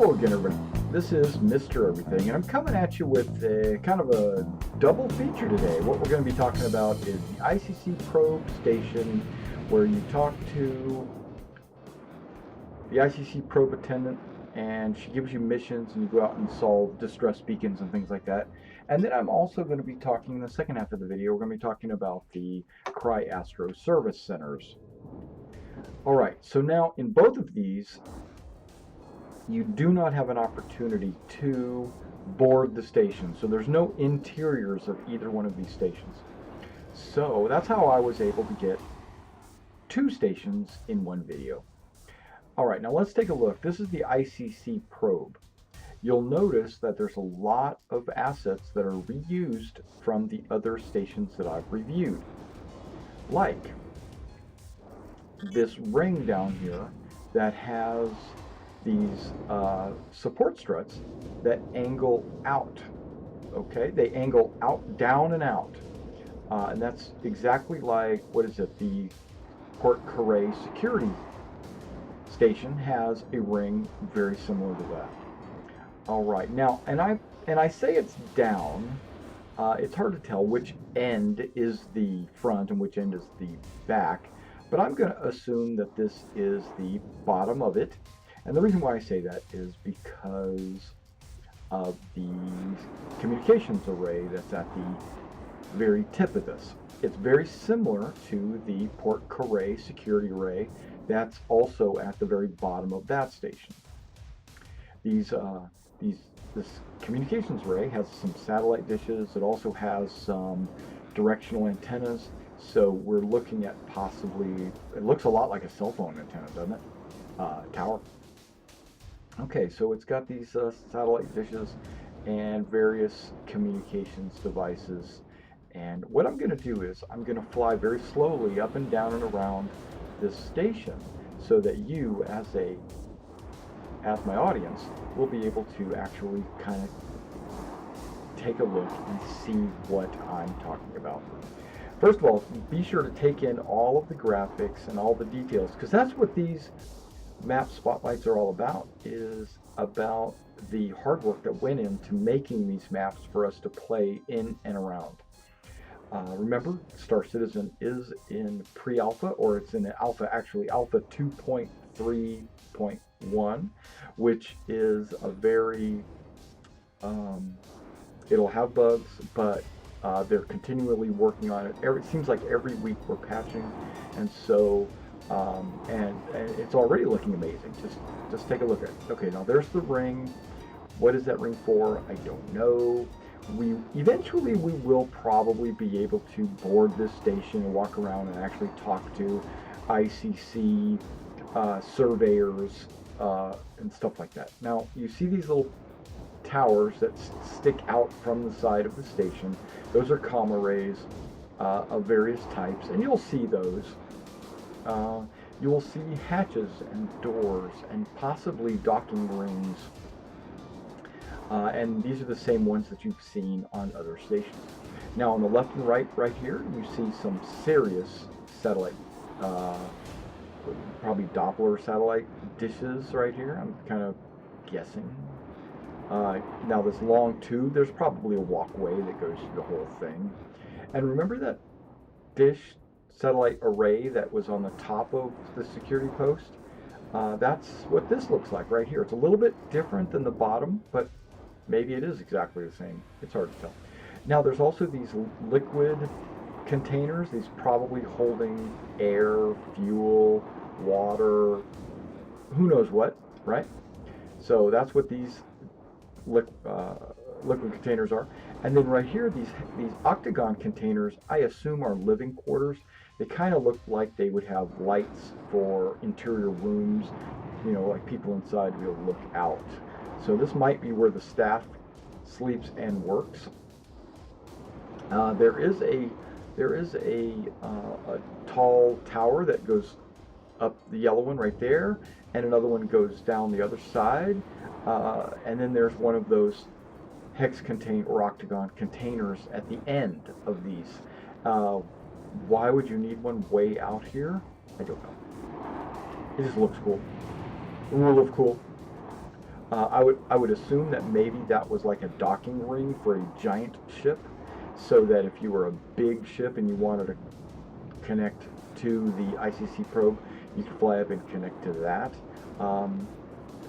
Hello again, everybody. This is Mr. Everything, and I'm coming at you with a kind of a double feature today. What we're going to be talking about is the ICC probe station, where you talk to the ICC probe attendant, and she gives you missions, and you go out and solve distress beacons and things like that. And then I'm also going to be talking in the second half of the video, we're going to be talking about the Astro service centers. All right, so now in both of these, you do not have an opportunity to board the station. So there's no interiors of either one of these stations. So that's how I was able to get two stations in one video. All right, now let's take a look. This is the ICC probe. You'll notice that there's a lot of assets that are reused from the other stations that I've reviewed. Like this ring down here that has these support struts that angle out. Okay, they angle out, down and out, and that's exactly like, what is it, the Port Carré security station has a ring very similar to that. All right, now, and I say it's down. It's hard to tell which end is the front and which end is the back, but I'm going to assume that this is the bottom of it. And the reason why I say that is because of the communications array that's at the very tip of this. It's very similar to the Port Carré security array that's also at the very bottom of that station. This communications array has some satellite dishes. It also has some directional antennas. So we're looking at possibly, it looks a lot like a cell phone antenna, doesn't it? Tower. Okay, so it's got these satellite dishes and various communications devices. And what I'm going to do is I'm going to fly very slowly up and down and around this station so that you, as my audience, will be able to actually kind of take a look and see what I'm talking about. First of all, be sure to take in all of the graphics and all the details, because that's what these map spotlights are all about, is about the hard work that went into making these maps for us to play in and around. Remember, Star Citizen is in pre-alpha, or it's in alpha, actually alpha 2.3.1, which is a very, it'll have bugs, but they're continually working on it. It seems like every week we're patching, and so and it's already looking amazing. Just take a look at it. Okay, now there's the ring. What is that ring for? I don't know. Eventually we will probably be able to board this station and walk around and actually talk to ICC surveyors and stuff like that. Now you see these little towers that stick out from the side of the station. Those are comm arrays of various types, and you'll see those. You will see hatches and doors and possibly docking rings, and these are the same ones that you've seen on other stations. Now on the left and right here, you see some serious satellite, probably Doppler satellite dishes right here. I'm kind of guessing. Now this long tube, there's probably a walkway that goes through the whole thing. And remember that dish satellite array that was on the top of the security post? That's what this looks like right here. It's a little bit different than the bottom, but maybe it is exactly the same. It's hard to tell. Now there's also these liquid containers, these probably holding air, fuel, water, who knows what, right? So that's what these liquid containers are. And then right here, these octagon containers, I assume, are living quarters. They kind of look like they would have lights for interior rooms, you know, like people inside to be able to look out. So this might be where the staff sleeps and works. There is a tall tower that goes up, the yellow one right there, and another one goes down the other side. And then there's one of those hex contain or octagon containers at the end of these. Why would you need one way out here? I don't know. It just looks cool. Rule of cool. I would assume that maybe that was like a docking ring for a giant ship, so that if you were a big ship and you wanted to connect to the ICC probe, you could fly up and connect to that.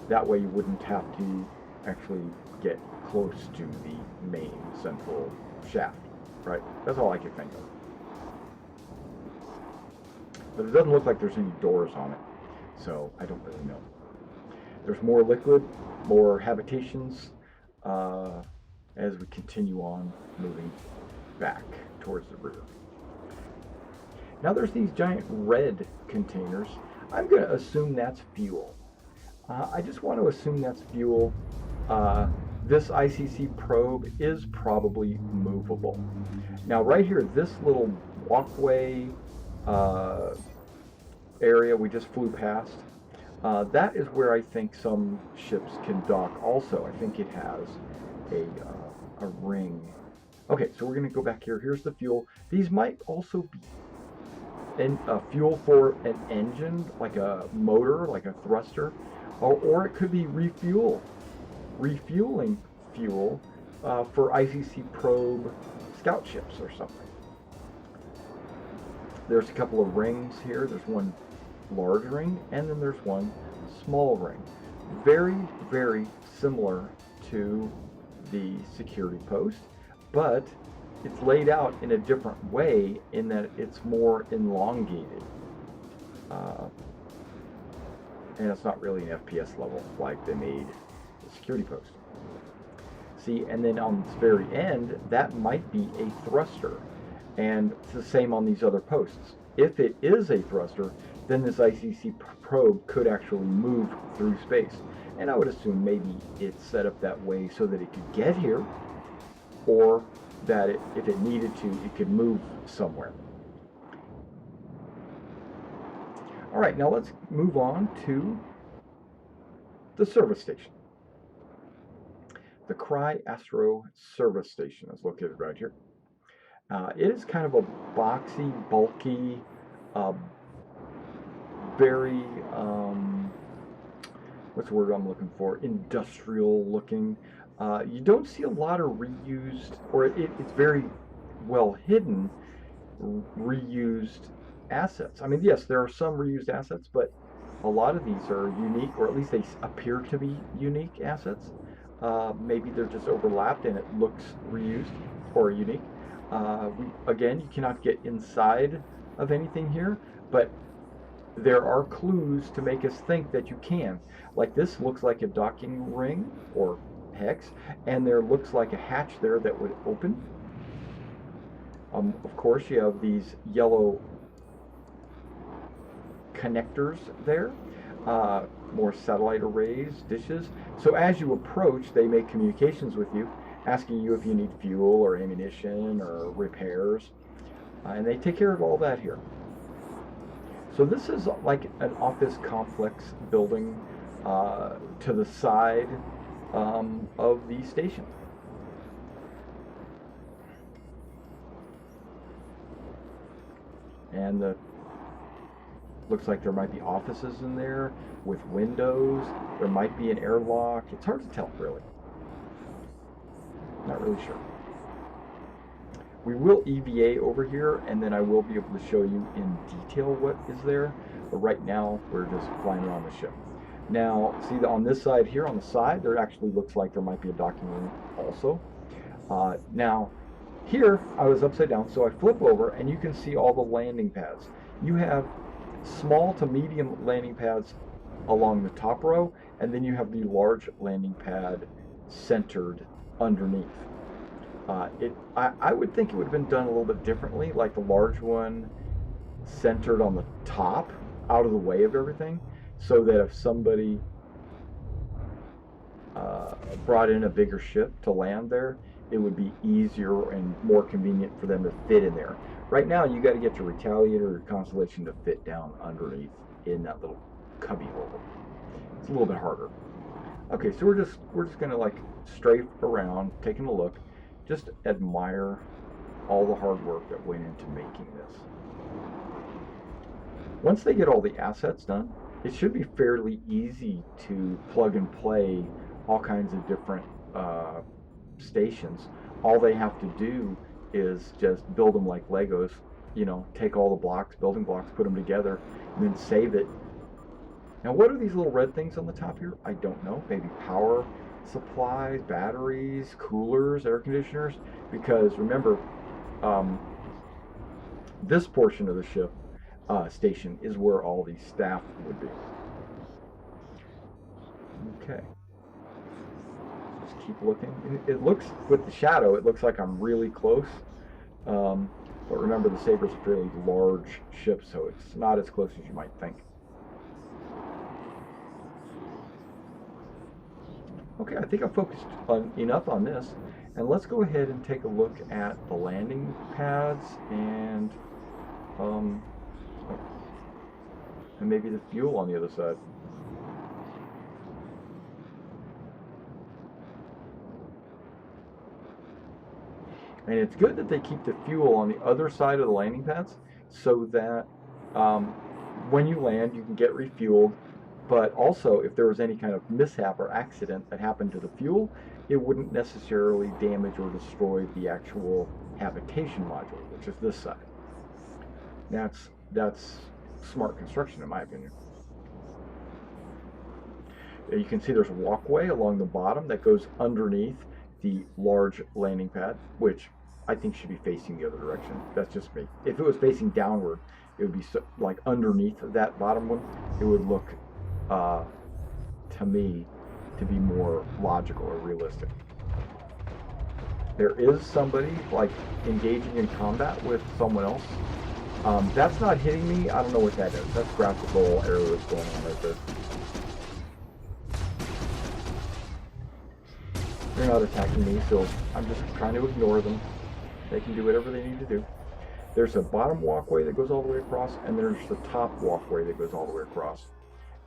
That way you wouldn't have to actually get close to the main central shaft, right? That's all I could think of. But it doesn't look like there's any doors on it, so I don't really know. There's more liquid, more habitations, as we continue on moving back towards the rear. Now there's these giant red containers. I'm going to assume that's fuel. I just want to assume that's fuel. This ICC probe is probably movable. Now right here, this little walkway area we just flew past, that is where I think some ships can dock also. I think it has a ring. Okay, so we're going to go back here. Here's the fuel. These might also be fuel for an engine, like a motor, like a thruster, or it could be refueling fuel for ICC probe scout ships or something. There's a couple of rings here. There's one large ring, and then there's one small ring. Very, very similar to the security post, but it's laid out in a different way in that it's more elongated. And it's not really an FPS level like they made the security post. See, and then on this very end, that might be a thruster. And it's the same on these other posts. If it is a thruster, then this ICC probe could actually move through space. And I would assume maybe it's set up that way so that it could get here, or that if it needed to, it could move somewhere. All right, now let's move on to the service station. The Astro service station is located right here. It is kind of a boxy, bulky, very, what's the word I'm looking for? Industrial looking. You don't see a lot of reused, or it's very well hidden, reused assets. I mean, yes, there are some reused assets, but a lot of these are unique, or at least they appear to be unique assets. Maybe they're just overlapped and it looks reused or unique. Again, you cannot get inside of anything here, but there are clues to make us think that you can. Like this looks like a docking ring or hex, and there looks like a hatch there that would open. Of course, you have these yellow connectors there, more satellite arrays, dishes. So as you approach, they make communications with you, asking you if you need fuel or ammunition or repairs, and they take care of all that here. So this is like an office complex building to the side of the station. And looks like there might be offices in there with windows. There might be an airlock. It's hard to tell, really. Not really sure. We will EVA over here, and then I will be able to show you in detail what is there. But right now, we're just flying around the ship. Now, see on this side here, on the side, there actually looks like there might be a docking room also. Now, here, I was upside down, so I flip over, and you can see all the landing pads. You have small to medium landing pads along the top row, and then you have the large landing pad centered underneath. I would think it would have been done a little bit differently, like the large one centered on the top, out of the way of everything, so that if somebody brought in a bigger ship to land there, it would be easier and more convenient for them to fit in there. Right now, you got to get your Retaliator or Constellation to fit down underneath in that little cubby hole. It's a little bit harder. Okay, so we're just gonna like strafe around, taking a look, just admire all the hard work that went into making this. Once they get all the assets done, it should be fairly easy to plug and play all kinds of different stations. All they have to do is just build them like Legos, you know, take all the blocks, building blocks, put them together, and then save it. Now, what are these little red things on the top here? I don't know. Maybe power supplies, batteries, coolers, air conditioners. Because remember, um, this portion of the ship station is where all the staff would be. Okay. Just keep looking. It looks, with the shadow, it looks like I'm really close. But remember, the Saber's a fairly large ship, so it's not as close as you might think. Okay, I think I've focused enough on this, and let's go ahead and take a look at the landing pads and maybe the fuel on the other side. And it's good that they keep the fuel on the other side of the landing pads so that when you land, you can get refueled. But also, if there was any kind of mishap or accident that happened to the fuel, it wouldn't necessarily damage or destroy the actual habitation module, which is this side. That's smart construction, in my opinion. You can see there's a walkway along the bottom that goes underneath the large landing pad, which I think should be facing the other direction. That's just me. If it was facing downward, it would be like underneath that bottom one. It would look, to me, to be more logical or realistic. There is somebody like engaging in combat with someone else. That's not hitting me. I don't know what that is. That's graphical error that's going on right there. They're not attacking me, so I'm just trying to ignore them. They can do whatever they need to do. There's a bottom walkway that goes all the way across, and there's the top walkway that goes all the way across.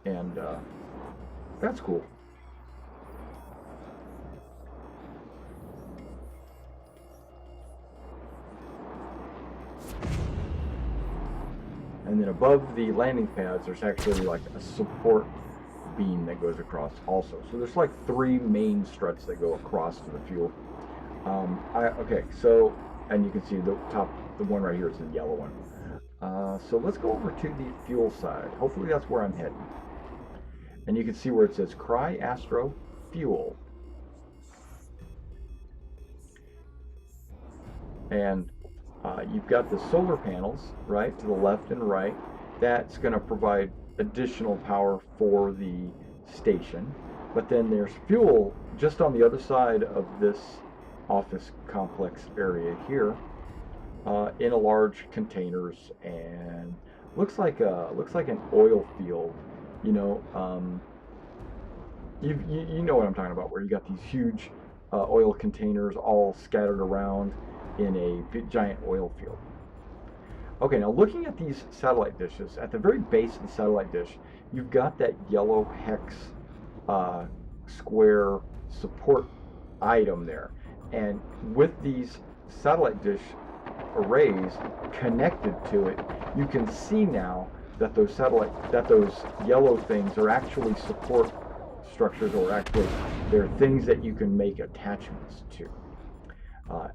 And that's cool. And then above the landing pads, there's actually like a support beam that goes across also. So there's like 3 main struts that go across to the fuel. Okay, so, and you can see the top, the one right here is the yellow one. So let's go over to the fuel side. Hopefully that's where I'm heading. And you can see where it says Cry Astro Fuel. And you've got the solar panels, right, to the left and right. That's going to provide additional power for the station. But then there's fuel just on the other side of this office complex area here, in a large containers, and looks like an oil field. You know, you know what I'm talking about, where you got these huge oil containers all scattered around in a giant oil field. Okay, now looking at these satellite dishes, at the very base of the satellite dish, you've got that yellow hex square support item there. And with these satellite dish arrays connected to it, you can see now that those yellow things are actually support structures, or actually they're things that you can make attachments to.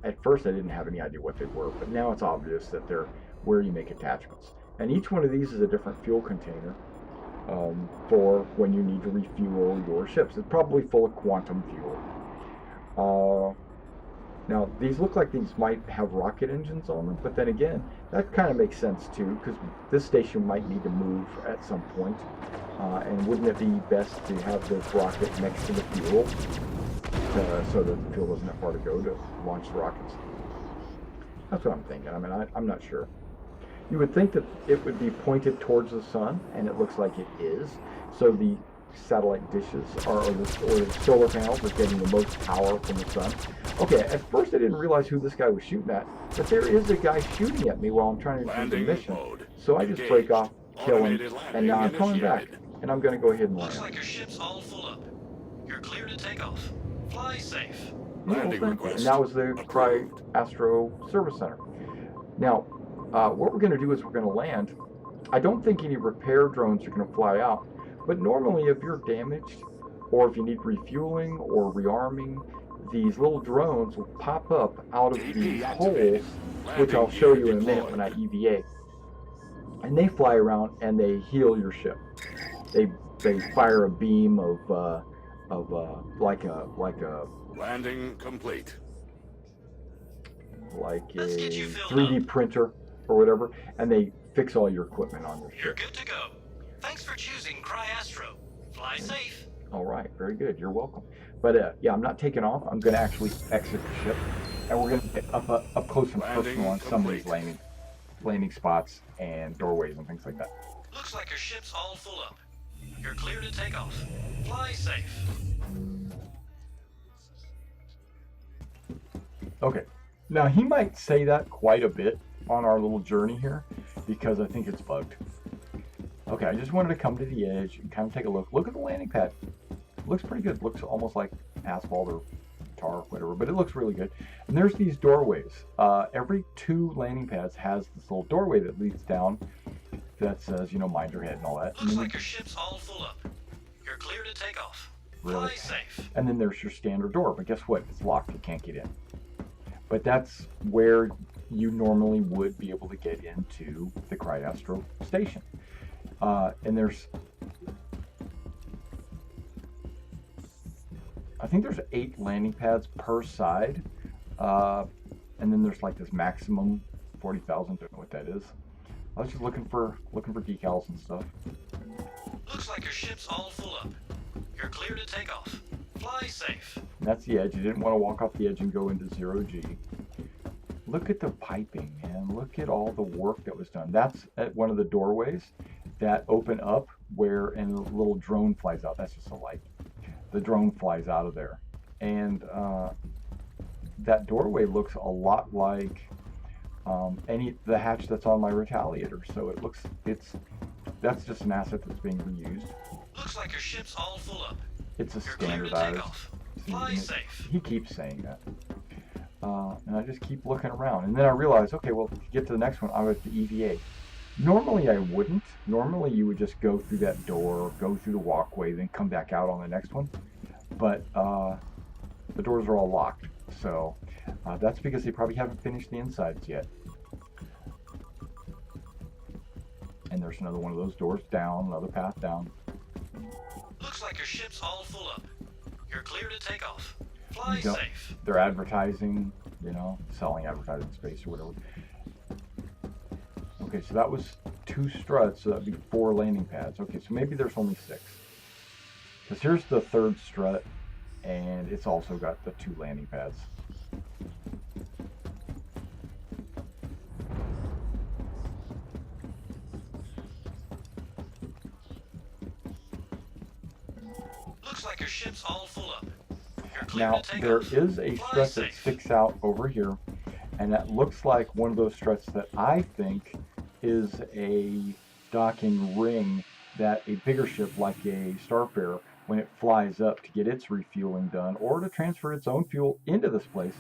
At first I didn't have any idea what they were, but now it's obvious that they're where you make attachments. And each one of these is a different fuel container for when you need to refuel your ships. It's probably full of quantum fuel. Now, these look like these might have rocket engines on them, but then again, that kind of makes sense too, because this station might need to move at some point. And wouldn't it be best to have this rocket next to the fuel so that the fuel doesn't have far to go to launch the rockets? That's what I'm thinking. I mean, I'm not sure. You would think that it would be pointed towards the sun, and it looks like it is. So the satellite dishes or the solar panels are getting the most power from the sun. Okay, at first I didn't realize who this guy was shooting at, but there is a guy shooting at me while I'm trying to do the mission. So I just break off, kill him, and now I'm coming back, and I'm going to go ahead and land. Looks like your ship's all full up. You're clear to take off. Fly safe. Landing request. And that was the Cry Astro Service Center. Now, what we're going to do is we're going to land. I don't think any repair drones are going to fly out, but normally if you're damaged, or if you need refueling or rearming, these little drones will pop up out of these holes, which I'll show you in a minute when I EVA. And they fly around and they heal your ship. They fire a beam of like a Landing complete. like Let's a get you filled 3D up. printer or whatever, and they fix all your equipment on your You're ship. good to go. Thanks for choosing Astro. Fly safe. All right, very good. You're welcome. But yeah, I'm not taking off. I'm going to actually exit the ship, and we're going to get up close and personal on some of these landing spots and doorways and things like that. Looks like your ship's all full up. You're clear to take off. Fly safe. Okay. Now, he might say that quite a bit on our little journey here because I think it's bugged. Okay, I just wanted to come to the edge and kind of take a look. Look at the landing pad. Looks pretty good. Looks almost like asphalt or tar or whatever, but it looks really good. And there's these doorways. Every 2 landing pads has this little doorway that leads down that says, you know, mind your head and all that. Looks like your ship's all full up. You're clear to take off. Fly safe. And then there's your standard door, but guess what? It's locked. You can't get in. But that's where you normally would be able to get into the Astro station. And there's, I think there's 8 landing pads per side. And then there's like this maximum 40,000. Don't know what that is. I was just looking for decals and stuff. Looks like your ship's all full up. You're clear to take off. Fly safe. And that's the edge. You didn't want to walk off the edge and go into 0G. Look at the piping, man. Look at all the work that was done. That's at one of the doorways that open up where and a little drone flies out. That's just a light. The drone flies out of there. And that doorway looks a lot like the hatch that's on my Retaliator. So that's just an asset that's being reused. Looks like your ship's all full up. It's a You're clear to take standardized. off. Fly safe. He keeps saying that. And I just keep looking around. And then I realize, okay, well, to get to the next one, I have to EVA. Normally I wouldn't. Normally you would just go through that door, go through the walkway, then come back out on the next one. But the doors are all locked. So that's because they probably haven't finished the insides yet. And there's another one of those doors down, another path down. Looks like your ship's all full up. You're clear to take off. Fly safe. They're advertising, you know, selling advertising space or whatever. Okay, so that was 2 struts, so that'd be 4 landing pads. Okay, so maybe there's only 6. Because here's the 3rd strut, and it's also got the 2 landing pads. Looks like your ship's all full up. Now, there is a strut that sticks out over here, and that looks like one of those struts that I think is a docking ring that a bigger ship like a Starfarer, when it flies up to get its refueling done or to transfer its own fuel into this place,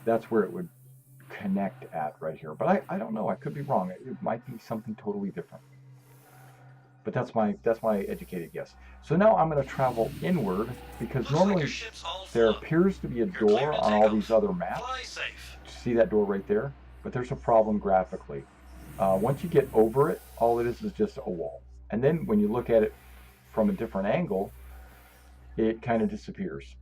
that's where it would connect at right here. But I don't know. I could be wrong. It might be something totally different. But that's my educated guess. So now I'm going to travel inward because normally there appears to be a door on all these other maps. See that door right there? But there's a problem graphically. Once you get over it, all it is just a wall. And then when you look at it from a different angle, it kind of disappears.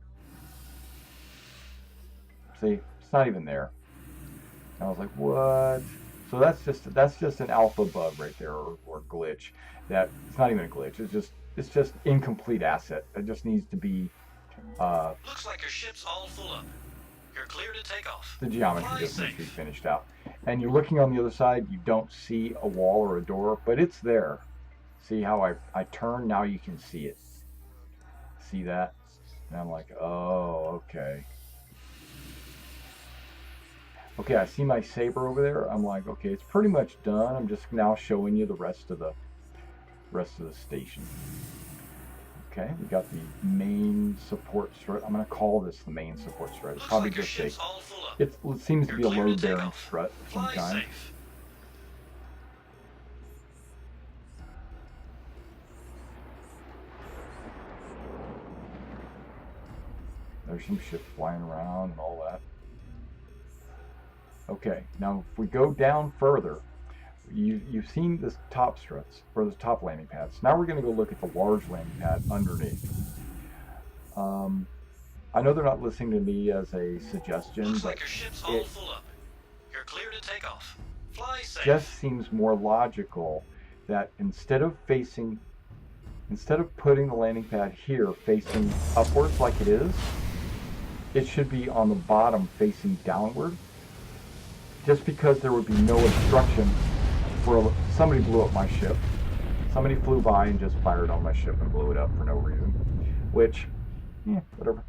See, it's not even there. And I was like, what? So that's just an alpha bug right there, or glitch. That it's not even a glitch. It's just incomplete asset. It just needs to be. Looks like your ship's all full up. You're clear to take off. The geometry just needs to be finished out. And you're looking on the other side. You don't see a wall or a door, but it's there. See how I turn? Now you can see it. See that? And I'm like, oh, okay. Okay, I see my saber over there. I'm like, okay, it's pretty much done. I'm just now showing you the rest of the station. Okay, we got the main support strut. I'm going to call this the main support strut. It's probably just it seems to be a load bearing strut of some kind. There's some ships flying around and all that. Okay, now if we go down further, you've seen this top struts, or the top landing pads. Now we're going to go look at the large landing pad underneath. I know they're not listening to me as a suggestion, Looks but like your ship's all full up. You're clear to take off. Fly safe. just seems more logical that instead of putting the landing pad here facing upwards like it is, it should be on the bottom facing downward. Just because there would be no obstruction for somebody blew up my ship. Somebody flew by and just fired on my ship and blew it up for no reason. Which, whatever.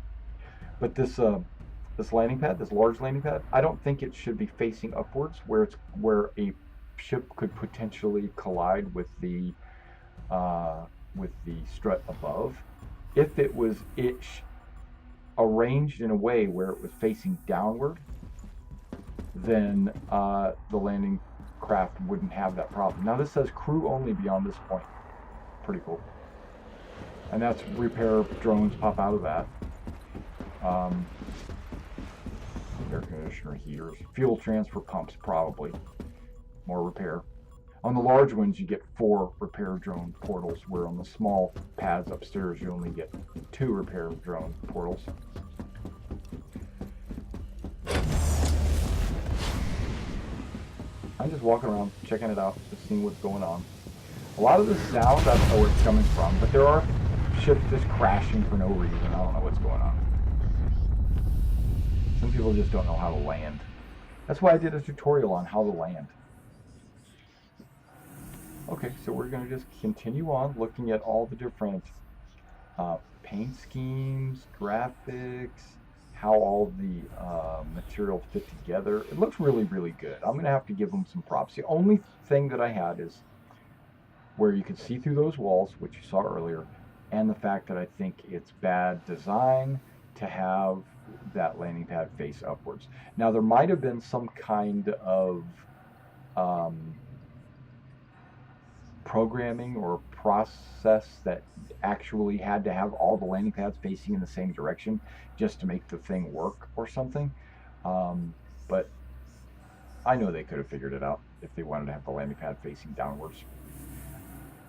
But this landing pad, this large landing pad, I don't think it should be facing upwards where a ship could potentially collide with the strut above. If it was arranged in a way where it was facing downward, then the landing craft wouldn't have that problem. Now this says crew only beyond this point. Pretty cool. And that's repair drones pop out of that. Air conditioner, heaters, fuel transfer pumps, probably. More repair. On the large ones, you get 4 repair drone portals, where on the small pads upstairs, you only get 2 repair drone portals. I'm just walking around, checking it out, just seeing what's going on. A lot of the sound, I don't know where it's coming from, but there are ships just crashing for no reason. I don't know what's going on. Some people just don't know how to land. That's why I did a tutorial on how to land. Okay, so we're going to just continue on looking at all the different paint schemes, graphics, how all the materials fit together. It looks really, really good. I'm going to have to give them some props. The only thing that I had is where you could see through those walls, which you saw earlier, and the fact that I think it's bad design to have that landing pad face upwards. Now, there might have been some kind of programming or process that actually had to have all the landing pads facing in the same direction just to make the thing work or something. But I know they could have figured it out if they wanted to have the landing pad facing downwards.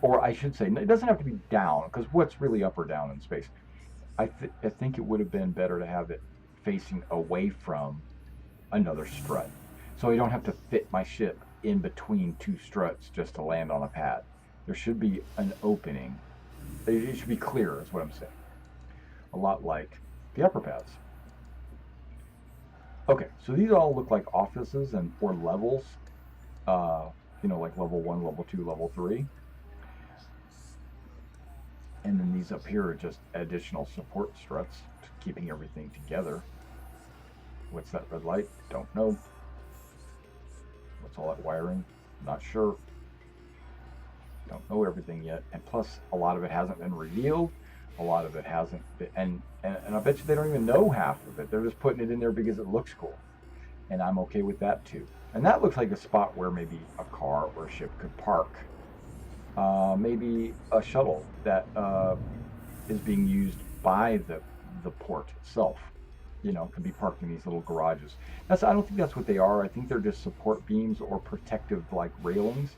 Or I should say, it doesn't have to be down, because what's really up or down in space? I think it would have been better to have it facing away from another strut. So I don't have to fit my ship in between 2 struts just to land on a pad. There should be an opening. It should be clear, is what I'm saying. A lot like the upper pads. Okay, so these all look like offices or levels. Like level 1, level 2, level 3. And then these up here are just additional support struts, keeping everything together. What's that red light? Don't know. What's all that wiring? Not sure. Don't know everything yet. And plus, a lot of it hasn't been revealed. A lot of it hasn't been, and I bet you they don't even know half of it. They're just putting it in there because it looks cool. And I'm okay with that too. And that looks like a spot where maybe a car or a ship could park. Maybe a shuttle that is being used by the port itself. Can be parked in these little garages. I don't think that's what they are. I think they're just support beams or protective like railings,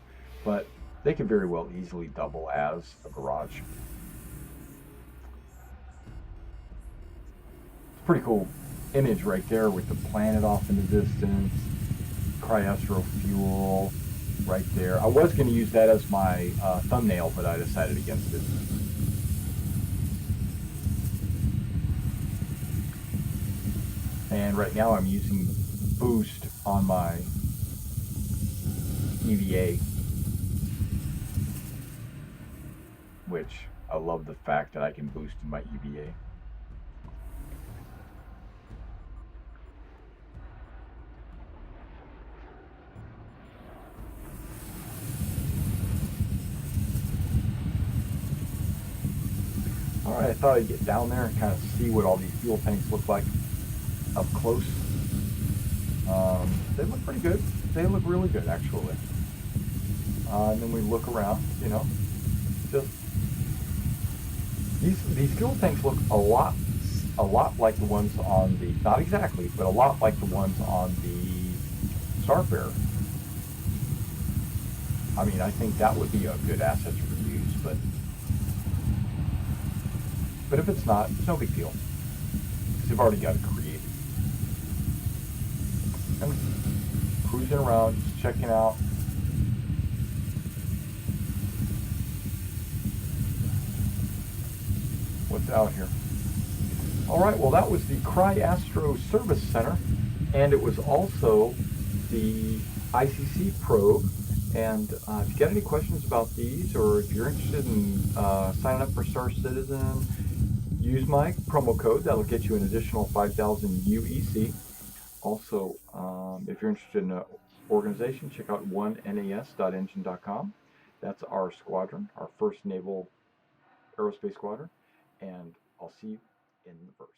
but they could very well easily double as a garage. Pretty cool image right there with the planet off in the distance, Astro fuel right there. I was going to use that as my thumbnail, but I decided against it. And right now I'm using boost on my EVA, which I love the fact that I can boost in my EVA. Alright, I thought I'd get down there and kind of see what all these fuel tanks look like up close. They look pretty good. They look really good, actually. And then we look around, just these fuel tanks look a lot a lot like the ones on the, not exactly, but a lot like the ones on the Starfarer. I mean, I think that would be a good asset for use, but if it's not, it's no big deal because they've already got it created. And cruising around, just checking out. What's out here. All right, well, that was the Astro Service Center, and it was also the ICC probe. And if you got any questions about these, or if you're interested in signing up for Star Citizen, use my promo code. That'll get you an additional 5,000 UEC. Also, if you're interested in an organization, check out onenas.engine.com. That's our squadron, our 1st Naval Aerospace Squadron. And I'll see you in the verse.